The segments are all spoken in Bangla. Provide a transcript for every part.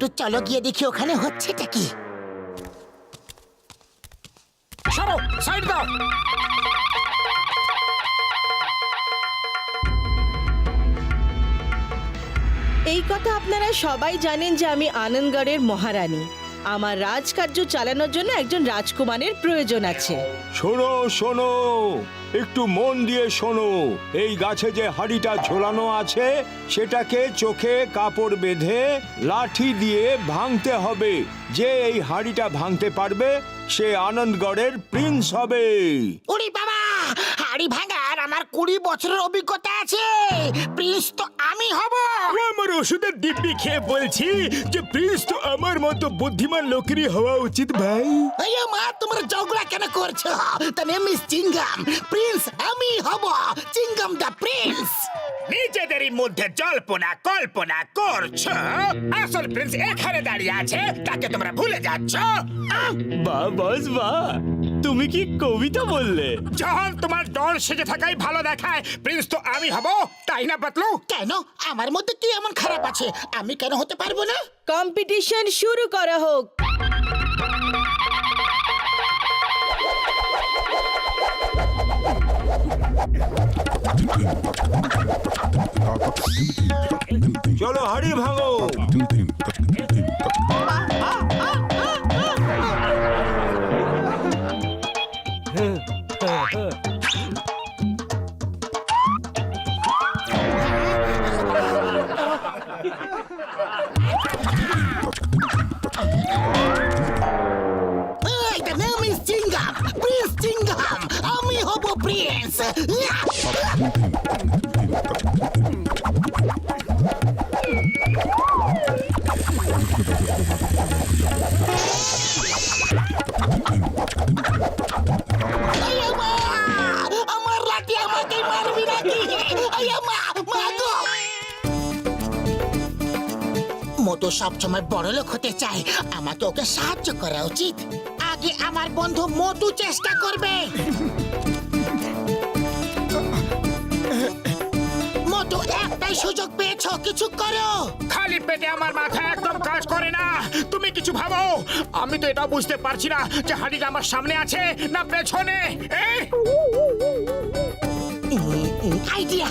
মোটু চলো গিয়ে দেখি ওখানে হচ্ছেটা কি। সরো, সাইড দাও। এই কথা আপনারা সবাই জানেন যে আমি আনন্দগড়ের মহারানী। আমার রাজকার্য চালানোর জন্য একজন রাজকুমারের প্রয়োজন আছে। শোনো শোনো, একটু মন দিয়ে শোনো। এই গাছে যে হাড়িটা ঝোলানো আছে সেটাকে চোখে কাপড় বেঁধে লাঠি দিয়ে ভাঙতে হবে। যে এই হাড়িটা ভাঙতে পারবে সে আনন্দগড়ের প্রিন্স হবে। ওরে বাবা, হাড়ি ভাঙার আমার 20 বছরের অভিজ্ঞতা আছে। প্রিন্স তো আমি হব। আমার ওষুধের দিব্যি খেয়ে বলছি যে প্রিন্স তো আমার মতো বুদ্ধিমান লোকেরই হওয়া উচিত ভাই। আরে মা, তোমরা ঝগড়া কেন করছো? তার নেম ইজ চিঙ্গাম। প্রিন্স আমি হব, চিঙ্গাম দা প্রিন্স। নিজেদেরই মধ্যে জল্পনা কল্পনা করছো। আসল প্রিন্স এখানে দাঁড়িয়ে আছে, তাকে তোমরা ভুলে যাচ্ছ। বাহ বস বাহ, তুমি কি কবিতা বললে? যখন তোমার ডর সেজে থাকাই ভালো দেখায়, প্রিন্স তো আমি হব, তাই না পাতলু? কেন? আমার মধ্যে কি এমন খারাপ আছে? আমি কেন হতে পারবো না? কম্পিটিশন শুরু করা হোক। চলো হাড়ি ভাঙো। এই the name is চিঙ্গাম, প্রিন্স চিঙ্গাম। আমি হব প্রিন্স। আমার লাঠি আমাকে মারবি নাকি? মা গো! মোটু সবসময় বড় লোক হতে চায়, আমাকে ওকে সাহায্য করা উচিত। আগে আমার বন্ধু মোটু চেষ্টা করবে। মোটু, একটাই সুযোগ পেয়েছো, কিছু করো। খালি পেটে আমার মাথা একদম কাজ করে না। তুমি কিছু ভাবো। আমি তো এটা বুঝতে পারছি না যে হাড়িটা আমার সামনে আছে না পেছনে। আইডিয়া!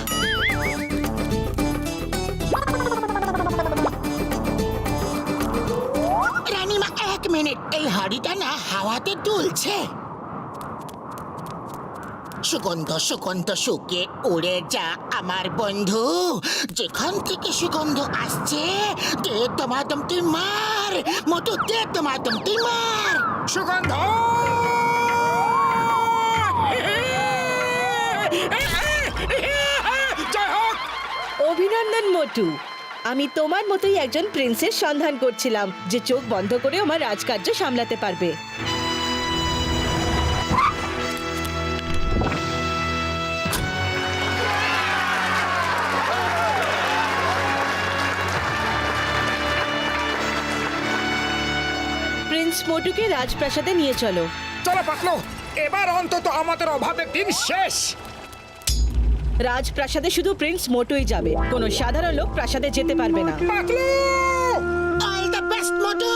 রানীমা, 1 মিনিট। এই হাড়িটা না হাওয়াতে দুলছে। সুগন্ধ সুগন্ধ শুকে উড়ে যা আমার বন্ধু। যেখান থেকে সুগন্ধ আসছে, দে দমাদম তুই মার। মোটু, দে দমাদম তুই মার। সুগন্ধ! জয় হোক! অভিনন্দন মোটু। আমি তোমার মতোই একজন প্রিন্সের সন্ধান করছিলাম যে চোখ বন্ধ করে আমার রাজকার্য সামলাতে পারবে। প্রিন্স মোটুকে রাজপ্রাসাদে নিয়ে চলো। চলো পাতলু, এবার অন্তত আমাদের অভাবের দিন শেষ। রাজপ্রাসাদে শুধু প্রিন্স মোটুই যাবে, কোনো সাধারণ লোক প্রাসাদে যেতে পারবে না। পাতলু! অল দ্য বেস্ট মোটু।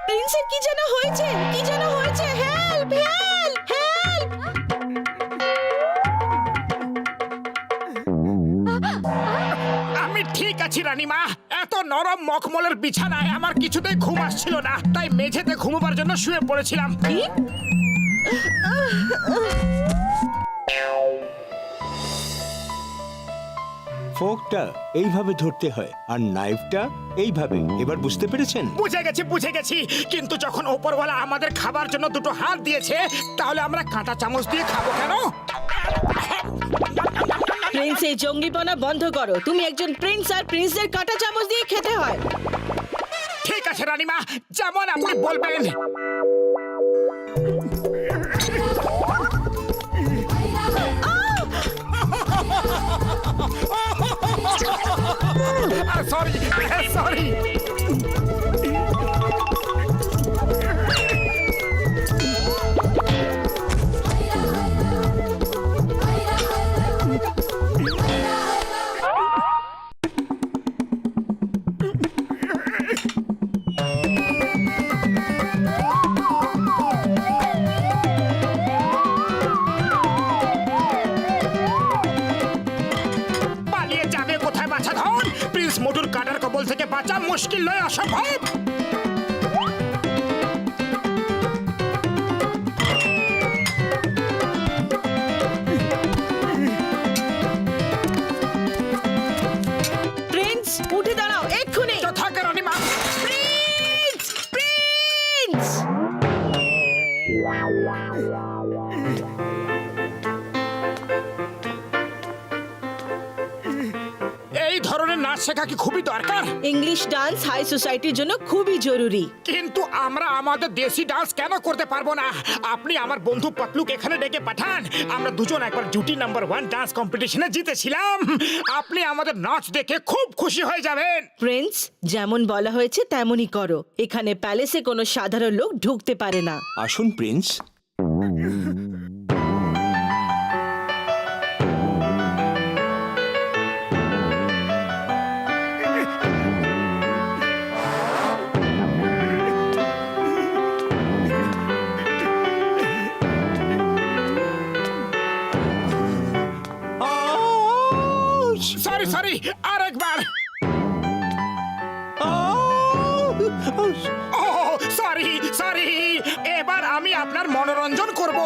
প্রিন্সের কি যেন হয়েছে, কি যেন হয়েছে। Help help help! আমি ঠিক আছি রানীমা। এত নরম মখমলের বিছানায় আমার কিছুতেই ঘুম আসছিল না, তাই মেঝেতে ঘুমোবার জন্য শুয়ে পড়েছিলাম। কি? ফোকটা এইভাবে ধরতে হয় আর নাইফটা এইভাবে। এবার বুঝতে পেরেছেন? বুঝে গেছি। কিন্তু যখন ওপরওয়ালা আমাদের খাবার জন্য দুটো হাত দিয়েছে, তাহলে আমরা কাঁটা চামচ দিয়ে খাবো কেন? প্রিন্স, এই জঙ্গিপনা বন্ধ করো। তুমি একজন প্রিন্স, আর প্রিন্সের কাঁটা চামচ দিয়ে খেতে হয়। ঠিক আছে রানীমা, যেমন আপনি বলবেন। সরি। পালিয়ে যাবে কোথায় বাছা ধন? প্রিন্স মোটুর কাটার কবল থেকে বাঁচা মুশকিল নয়, অসম্ভব। প্রিন্স উঠে দাঁড়াও এক্ষুনি। থাকে রানীমা। প্রিন্স প্রিন্স এই ধরনের নাচ শেখা কি খুবই দরকার? ইংলিশ ডান্স হাই সোসাইটির জন্য খুবই জরুরি। কিন্তু আমরা আমাদের দেশি ডান্স কেন করতে পারবো না? আপনি আমার বন্ধু পাতলুকে এখানে ডেকে পাঠান। আমরা দুজন একবার জুটি নাম্বার 1 ডান্স কম্পিটিশনে জিতেছিলাম। আপনি আমাদের নাচ দেখে খুব খুশি হয়ে যাবেন। প্রিন্স যেমন বলা হয়েছে তেমনই করো। এখানে প্যালেসে কোনো সাধারণ লোক ঢুকতে পারে না। আসুন প্রিন্স। সরি সরি, আরেকবার। ও সরি সরি, এবার আমি আপনার মনোরঞ্জন করব।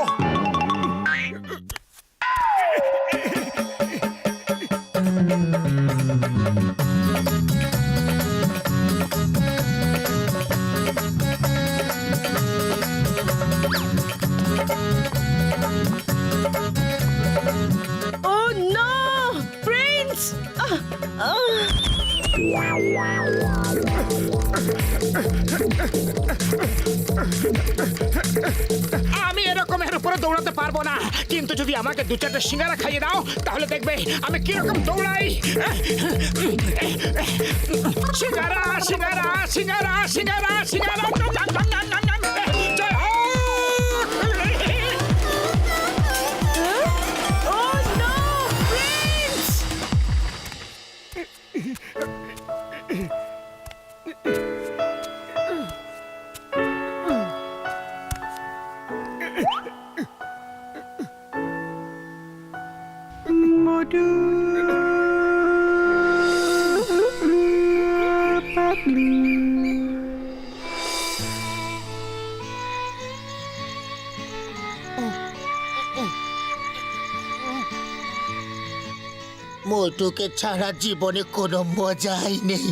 ও নো প্রিন্স আমি এরকমের উপরে দৌড়াতে পারবো না, কিন্তু যদি আমাকে 2-4টা সিঙ্গারা খাইয়ে দাও তাহলে দেখবে আমি কিরকম দৌড়াই। সিঙ্গারা সিঙ্গারা সিঙ্গারা সিঙ্গারা সিঙ্গারা, জয় হোক। ও নো প্রিন্স মোটুকে ছাড়া জীবনে কোনো মজাই নেই।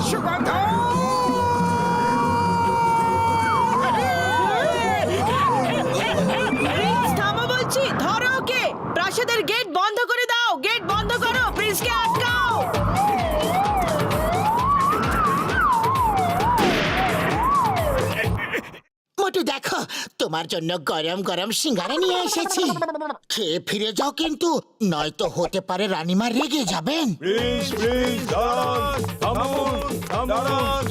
সুগন্ধ, প্রিন্স থামো বলছি। ধরো ওকে। প্রাসাদের গেট বন্ধ করে দাও। গেট বন্ধ করো। প্রিন্সকে আটকাও। মোটু দেখো, তোমার জন্য গরম গরম সিঙ্গারা নিয়ে এসেছি। খেয়ে ফিরে যাও কিন্তু, নয়তো হতে পারে রানীমা রেগে যাবেন। প্রিন্স প্রিন্স দাঁড়ান, থামুন, দাঁড়ান।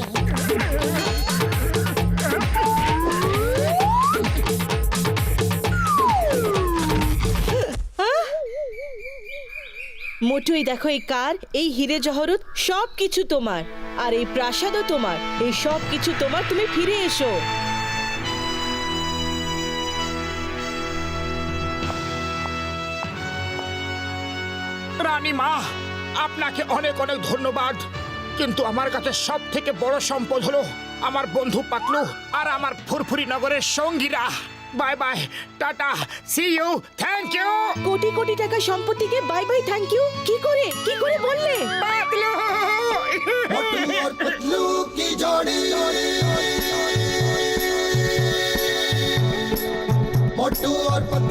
মোটুই দেখো, এই কার, এই হিরে জহরত সব কিছু তোমার। আর এই প্রাসাদও তোমার। এই সব কিছু তোমার। তুমি ফিরে এসো। রানীমা, আপনাকে অনেক অনেক ধন্যবাদ, কিন্তু আমার কাছে সব থেকে বড় সম্পদ হলো আমার বন্ধু পাতলু আর আমার ফুরফুরি নগরের সঙ্গীরা। Bye bye, tata, see you, thank you. কোটি কোটি টাকা সম্পত্তিকে বাই বাই থ্যাংক ইউ? কি করে বললে? পাতলু और पतलू की जोड़ी, मोटू और पतलू